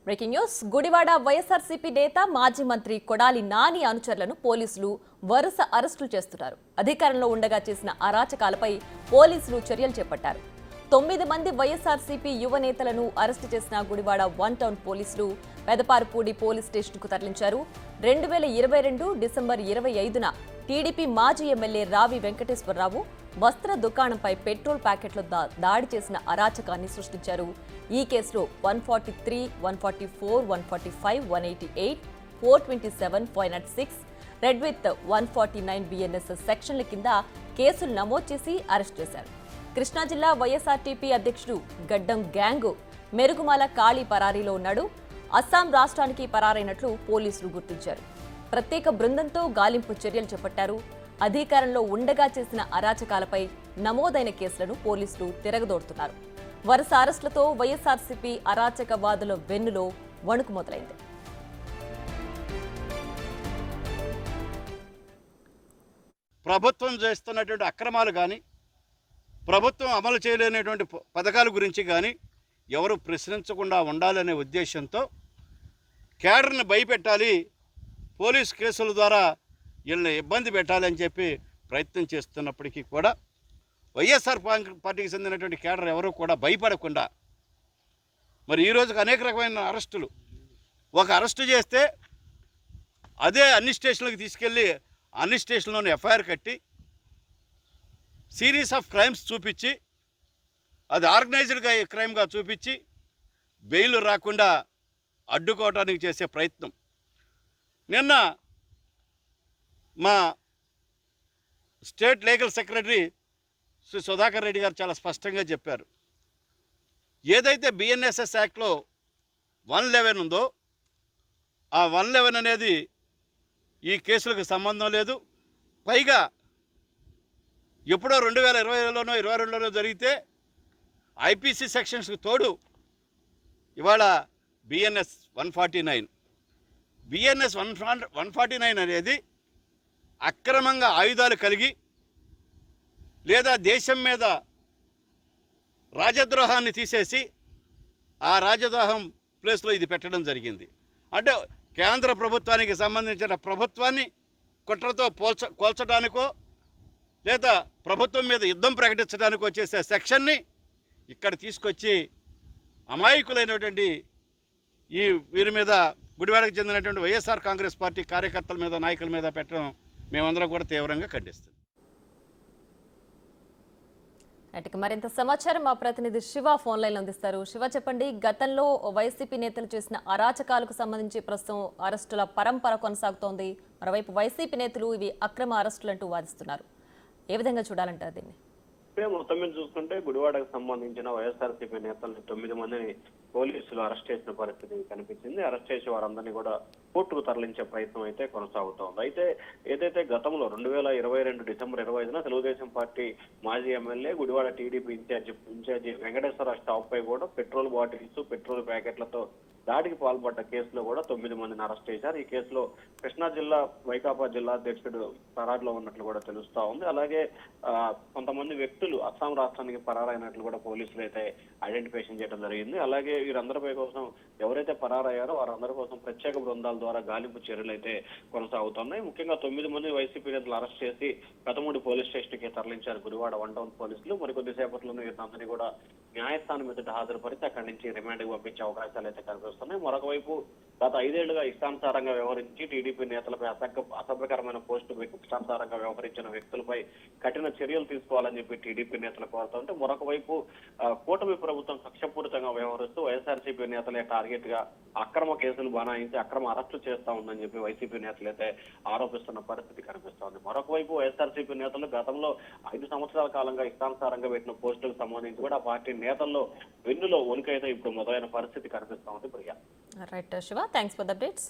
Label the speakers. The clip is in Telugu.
Speaker 1: Breaking news. గుడివాడ వైఎస్ఆర్సీపీ నేత మాజీ మంత్రి కొడాలి నాని అనుచరులను పోలీసులు వరుస అరెస్టులు చేస్తున్నారు. అధికారంలో ఉండగా చేసిన అరాచకాలపై పోలీసులు చర్యలు చేపట్టారు. 9 మంది వైఎస్ఆర్సీపీ యువ నేతలను అరెస్టు చేసిన గుడివాడ 1 టౌన్ పోలీసులు పెదపారుపూడి పోలీస్ స్టేషన్కు తరలించారు. 2022 డిసెంబర్ 25న టీడీపీ మాజీ ఎమ్మెల్యే రావి వెంకటేశ్వరరావు వస్త్ర దుకాణంపై పెట్రోల్ ప్యాకెట్లు దాడి చేసిన అరాచకాన్ని సృష్టించారు. ఈ కేసులో 143, 144, 145, 188, 427, 506, రెడ్ విత్ 149 బిఎన్ఎస్ సెక్షన్ల కింద కేసులు నమోదు చేసి అరెస్ట్ చేశారు. కృష్ణా జిల్లా వైఎస్ఆర్టీపీ అధ్యక్షుడు గడ్డం గ్యాంగు మెరుగుమాల కాళీ పరారీలో ఉన్నాడు. అస్సాం రాష్ట్రానికి పరారైనట్లు పోలీసులు గుర్తించారు. ప్రత్యేక బృందంతో గాలింపు చర్యలు చేపట్టారు. అధికారంలో ఉండగా చేసిన అరాచకాలపై నమోదైన కేసులను పోలీసులు తిరగదోడుతున్నారు. వరుస అరెస్టులతో వైఎస్ఆర్సీపీ అరాచకవాదుల వెన్నులో వణుకు మొదలైంది.
Speaker 2: ప్రభుత్వం చేస్తున్నటువంటి అక్రమాలు కానీ, ప్రభుత్వం అమలు చేయలేనటువంటి పథకాల గురించి కానీ ఎవరు ప్రశ్నించకుండా ఉండాలనే ఉద్దేశంతో కేడర్ని భయపెట్టాలి, పోలీస్ కేసుల ద్వారా వీళ్ళని ఇబ్బంది పెట్టాలని చెప్పి ప్రయత్నం చేస్తున్నప్పటికీ కూడా వైఎస్ఆర్ పార్టీకి చెందినటువంటి కేడర్ ఎవరు కూడా భయపడకుండా మరి ఈరోజుకు అనేక రకమైన అరెస్టులు, ఒక అరెస్టు చేస్తే అదే అన్ని స్టేషన్లకు తీసుకెళ్ళి అన్ని స్టేషన్లోనే ఎఫ్ఐఆర్ కట్టి సిరీస్ ఆఫ్ క్రైమ్స్ చూపించి అది ఆర్గనైజ్డ్గా క్రైమ్గా చూపించి బెయిల్ రాకుండా అడ్డుకోవడానికి చేసే ప్రయత్నం. నిన్న మా state legal secretary Shri Sudhakar Reddy గారు చాలా స్పష్టంగా చెప్పారు. ఏదైతే బిఎన్ఎస్ఎస్ యాక్ట్లో 111 ఉందో ఆ 111 అనేది ఈ కేసులకు సంబంధం లేదు. పైగా ఎప్పుడో 2020లోనో 2022లోనో జరిగితే ఐపీసీ సెక్షన్స్కి తోడు ఇవాళ బిఎన్ఎస్ 149 బిఎన్ఎస్ 149 అనేది అక్రమంగా ఆయుధాలు కలిగి లేదా దేశం మీద రాజద్రోహాన్ని తీసేసి ఆ రాజద్రోహం ప్లేస్లో ఇది పెట్టడం జరిగింది. అంటే కేంద్ర ప్రభుత్వానికి సంబంధించిన ప్రభుత్వాన్ని కుట్రతో కోల్చడానికో లేదా ప్రభుత్వం మీద యుద్ధం ప్రకటించడానికో చేసే సెక్షన్ని ఇక్కడ తీసుకొచ్చి అమాయకులైనటువంటి ఈ వీరి మీద, గుడివాడకు చెందినటువంటి వైఎస్ఆర్ కాంగ్రెస్ పార్టీ కార్యకర్తల మీద, నాయకుల మీద పెట్టడం మేమందరం కూడా తీవ్రంగా ఖండిస్తాం.
Speaker 1: మరింత సమాచారం మా ప్రతినిధి శివ ఫోన్ లైన్ అందిస్తారు. శివ, చెప్పండి, గతంలో వైసీపీ నేతలు చేసిన అరాచకాలకు సంబంధించి ప్రస్తుతం అరెస్టుల పరంపర కొనసాగుతోంది. మరోవైపు వైసీపీ నేతలు ఇవి అక్రమ అరెస్టులు అంటూ వాదిస్తున్నారు. ఏ విధంగా చూడాలంటారు దీన్ని?
Speaker 3: మొత్తం మీద చూసుకుంటే గుడివాడకు సంబంధించిన వైఎస్ఆర్సీపీ నేతల్ని 9 మందిని పోలీసులు అరెస్ట్ చేసిన పరిస్థితి కనిపించింది. అరెస్ట్ చేసి వారందరినీ కూడా కోర్టుకు తరలించే ప్రయత్నం అయితే కొనసాగుతోంది. అయితే ఏదైతే గతంలో 2022 డిసెంబర్ 25న తెలుగుదేశం పార్టీ మాజీ MLA Gudivada TDP incharge Venkateswara స్టాప్ పై కూడా పెట్రోల్ బాటిల్స్, పెట్రోల్ ప్యాకెట్లతో దాడికి పాల్పడ్డ కేసులో కూడా 9 మందిని అరెస్ట్ చేశారు. ఈ కేసులో కృష్ణా జిల్లా వైకాపా జిల్లా అధ్యక్షుడు పరారులో ఉన్నట్లు కూడా తెలుస్తా ఉంది. అలాగే కొంతమంది వ్యక్తులు అస్సాం రాష్ట్రానికి పరారైనట్లు కూడా పోలీసులు అయితే ఐడెంటిఫికేషన్ చేయడం జరిగింది. అలాగే వీరందరిపై కోసం ఎవరైతే పరారయ్యారో వారందరి కోసం ప్రత్యేక బృందాల ద్వారా గాలింపు చర్యలు అయితే కొనసాగుతున్నాయి. ముఖ్యంగా 9 మంది వైసీపీ నేతలు అరెస్ట్ చేసి పెదమూడి పోలీస్ స్టేషన్ కి తరలించారు గుడివాడ 1 టౌన్ పోలీసులు. మరికొద్ది సేపట్లోనే వీరందరినీ కూడా న్యాయస్థానం ఎదుట హాజరుపరిచి అక్కడి నుంచి రిమాండ్కి పంపించే అవకాశాలు అయితే కనిపిస్తున్నాయి. మరొక వైపు గత 5 ఏళ్లుగా ఇష్టానుసారంగా వ్యవహరించి టీడీపీ నేతలపై అసభ్యకరమైన పోస్టు పెట్టి ఇష్టానుసారంగా వ్యవహరించిన వ్యక్తులపై కఠిన చర్యలు తీసుకోవాలని చెప్పి టీడీపీ నేతలు కోరుతుంటే, మరొక వైపు కూటమి ప్రభుత్వం కక్షపూరితంగా వ్యవహరిస్తూ వైఎస్ఆర్సీపీ నేతలే టార్గెట్ గా అక్రమ కేసులు బనాయించి అక్రమ అరెస్టు చేస్తా ఉందని చెప్పి వైసీపీ నేతలు అయితే ఆరోపిస్తున్న పరిస్థితి కనిపిస్తోంది. మరొక వైపు వైఎస్ఆర్సీపీ నేతలు గతంలో 5 సంవత్సరాల కాలంగా ఇష్టానుసారంగా పెట్టిన పోస్టులకు సంబంధించి కూడా ఆ పార్టీ నేతల్లో వెన్నులో వణుకైతే ఇప్పుడు మొదలైన పరిస్థితి కనిపిస్తా ఉంది. Priya.
Speaker 1: Right Shiva, thanks for the updates.